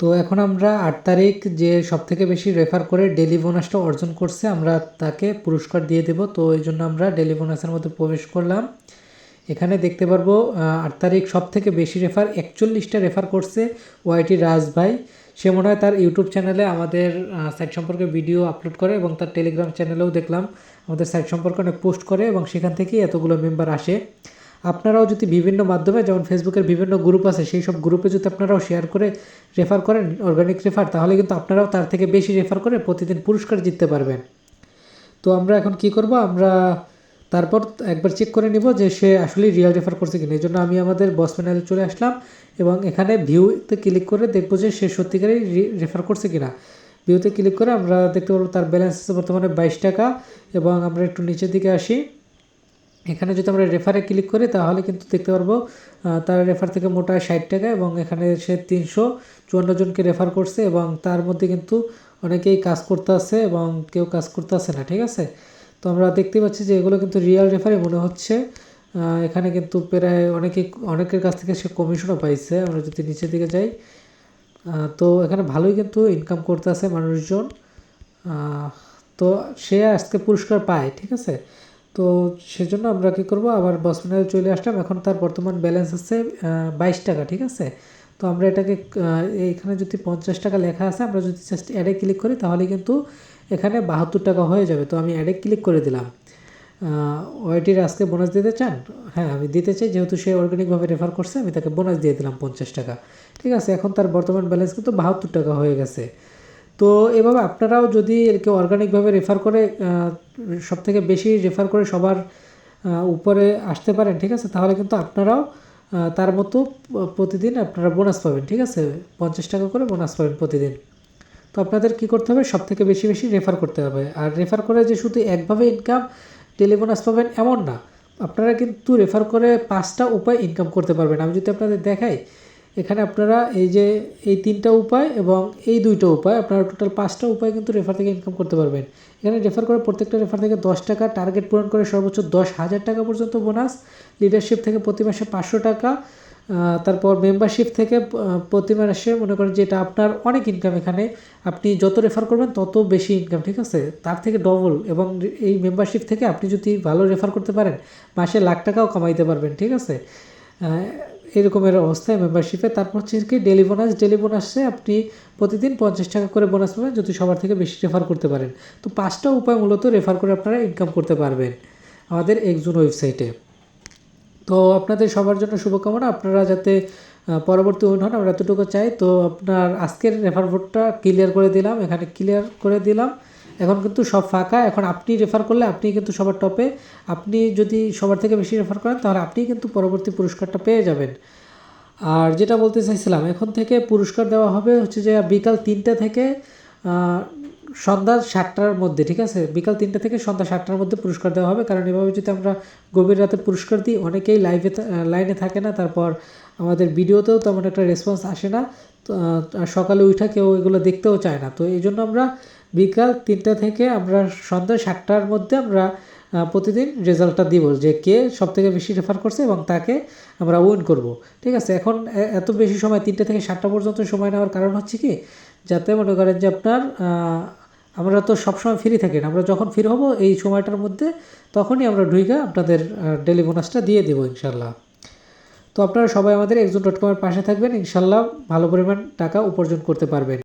তো এখন আমরা ৮ তারিখ যে সবথেকে বেশি রেফার করে ডেইলি বোনাসটা অর্জন করছে আমরা তাকে পুরস্কার দিয়ে দেব। তো এই জন্য আমরা ডেইলি বোনাসের মধ্যে প্রবেশ করলাম। এখানে দেখতে পারবো ৮ তারিখ সবথেকে বেশি রেফার ৪১টা রেফার করছে ওয়াইটি রাজ ভাই। সে মনে হয় তার ইউটিউব চ্যানেলে আমাদের সাইট সম্পর্কে ভিডিও আপলোড করে এবং তার টেলিগ্রাম চ্যানেলেও দেখলাম আমাদের সাইট সম্পর্কে অনেক পোস্ট করে এবং সেখান থেকেই এতগুলো মেম্বার আসে। আপনারাও যদি বিভিন্ন মাধ্যমে যেমন ফেসবুকের বিভিন্ন গ্রুপ আছে সেই সব গ্রুপে যদি আপনারাও শেয়ার করে রেফার করেন অর্গানিক রেফার, তাহলে কিন্তু আপনারাও তার থেকে বেশি রেফার করে প্রতিদিন পুরস্কার জিততে পারবেন। তো আমরা এখন কি করব, আমরা তারপর একবার চেক করে নিব যে সে আসলে রিয়েল রেফার করছে কিনা। এই জন্য আমি আমাদের বস প্যানেলে চলে আসলাম এবং এখানে ভিউতে ক্লিক করে দেখবো যে সে সত্যিকারই রেফার করছে কিনা। ভিউতে ক্লিক করে আমরা দেখতে পারবো তার ব্যালেন্স আছে বর্তমানে 22 টাকা। এবং আমরা একটু নিচের দিকে আসি, এখানে যদি আমরা রেফারে ক্লিক করি তাহলে কিন্তু দেখতে পারবো তার রেফার থেকে মোটা 60 টাকা এবং এখানে সে 354 জনকে রেফার করছে এবং তার মধ্যে কিন্তু অনেকেই কাজ করতে আছে এবং কেউ কাজ করতে আছে না, ঠিক আছে। তো আমরা দেখতে পাচ্ছি যে এগুলো কিন্তু রিয়েল রেফারে মনে হচ্ছে। এখানে কিন্তু প্রায় অনেকের কাছ থেকে সে কমিশনও পাইছে। আমরা যদি নিচের দিকে যাই তো এখানে ভালোই কিন্তু ইনকাম করতে আছে মানুষজন। তো সে আজকে পুরস্কার পায়, ঠিক আছে। তো সেজন্য আমরা কী করবো, আবার বস প্যানেলে চলে আসলাম। এখন তার বর্তমান ব্যালেন্স আছে 22 টাকা, ঠিক আছে। তো আমরা এটাকে এখানে যদি 50 টাকা লেখা আছে, আমরা যদি জাস্ট অ্যাডে ক্লিক করি তাহলে কিন্তু এখানে 72 টাকা হয়ে যাবে। তো আমি অ্যাডে ক্লিক করে দিলাম। ওয়াইটির আজকে বোনাস দিতে চান? হ্যাঁ, আমি দিতে চাই, যেহেতু সে অর্গানিকভাবে রেফার করছে আমি তাকে বোনাস দিয়ে দিলাম 50 টাকা, ঠিক আছে। এখন তার বর্তমান ব্যালেন্স কিন্তু 72 টাকা হয়ে গেছে। তো এভাবে আপনারাও যদি কেউ অর্গানিকভাবে রেফার করে সবথেকে বেশি রেফার করে সবার উপরে আসতে পারেন, ঠিক আছে, তাহলে কিন্তু আপনারাও তার মতো প্রতিদিন আপনারা বোনাস পাবেন, ঠিক আছে। 50 টাকা করে বোনাস পাবেন প্রতিদিন। তো আপনাদের কি করতে হবে, সবথেকে বেশি বেশি রেফার করতে হবে। আর রেফার করে যে শুধু একভাবে ইনকাম ডেলি বোনাস পাবেন এমন না, আপনারা কিন্তু রেফার করে 5টা উপায় ইনকাম করতে পারবেন। আমি যদি আপনাদের দেখাই, এখানে আপনারা এই যে এই 3টা উপায় এবং এই 2টা উপায়, আপনারা টোটাল 5টা উপায় কিন্তু রেফার থেকে ইনকাম করতে পারবেন। এখানে রেফার করে প্রত্যেকটা রেফার থেকে 10 টাকা, টার্গেট পূরণ করে সর্বোচ্চ 10,000 টাকা পর্যন্ত বোনাস, লিডারশিপ থেকে প্রতি মাসে 500 টাকা, তারপর মেম্বারশিপ থেকে প্রতি মাসে মনে করেন যে এটা আপনার অনেক ইনকাম। এখানে আপনি যত রেফার করবেন তত বেশি ইনকাম, ঠিক আছে, তার থেকে ডবল। এবং এই মেম্বারশিপ থেকে আপনি যদি ভালো রেফার করতে পারেন মাসে লাখ টাকাও কামাইতে পারবেন, ঠিক আছে। এরকমের অবস্থায় মেম্বারশিপে। তারপর হচ্ছে কি ডেলি বোনাস, ডেলি বোনাসে আপনি প্রতিদিন 50 টাকা করে বোনাস পাবেন যদি সবার থেকে বেশি রেফার করতে পারেন। তো 5টা উপায় মূলত রেফার করে আপনারা ইনকাম করতে পারবেন আমাদের একজন ওয়েবসাইটে। তো আপনাদের সবার জন্য শুভকামনা, আপনারা যাতে পরবর্তী উইন হন আমরা এতটুকু চাই। তো আপনার আজকের রেফার বোর্ডটা ক্লিয়ার করে দিলাম, এখানে ক্লিয়ার করে দিলাম। এখন কিন্তু সব ফাঁকা, এখন আপনি রেফার করলে আপনি কিন্তু সবার টপে। আপনি যদি সবার থেকে বেশি রেফার করেন তাহলে আপনি কিন্তু পরবর্তী পুরস্কারটা পেয়ে যাবেন। আর যেটা বলতে চাইছিলাম, এখন থেকে পুরস্কার দেওয়া হবে হচ্ছে যে বিকাল 3টা থেকে সন্ধ্যা 7টার মধ্যে, ঠিক আছে। বিকাল 3টা থেকে সন্ধ্যা 7টার মধ্যে পুরস্কার দেওয়া হবে, কারণ এভাবে যদি আমরা গভীর রাতে পুরস্কার দিই অনেকেই লাইনে থাকে না, তারপর আমাদের ভিডিওতেও তেমন একটা রেসপন্স আসে না। তো সকালে উঠা কেউ এগুলো দেখতেও চায় না। তো এই জন্য আমরা বিকাল 3টা থেকে আমরা সন্ধ্যা 7টার মধ্যে আমরা প্রতিদিন রেজাল্টটা দিব যে কে সবথেকে বেশি রেফার করছে এবং তাকে আমরা উইন করব, ঠিক আছে। এখন এত বেশি সময় 3টা থেকে 7টা পর্যন্ত সময় নেওয়ার কারণ হচ্ছে কি, যাতে মনে করেন যে আপনার আমরা তো সবসময় ফ্রি থাকি না, আমরা যখন ফ্রি হব এই সময়টার মধ্যে তখনই আমরা ঢুইকা আপনাদের ডেলি বোনাসটা দিয়ে দেবো ইনশাল্লাহ। তো আপনারা সবাই আমাদের একজন.com-এর পাশে থাকবেন, ইনশাল্লাহ ভালো পরিমাণ টাকা উপার্জন করতে পারবেন।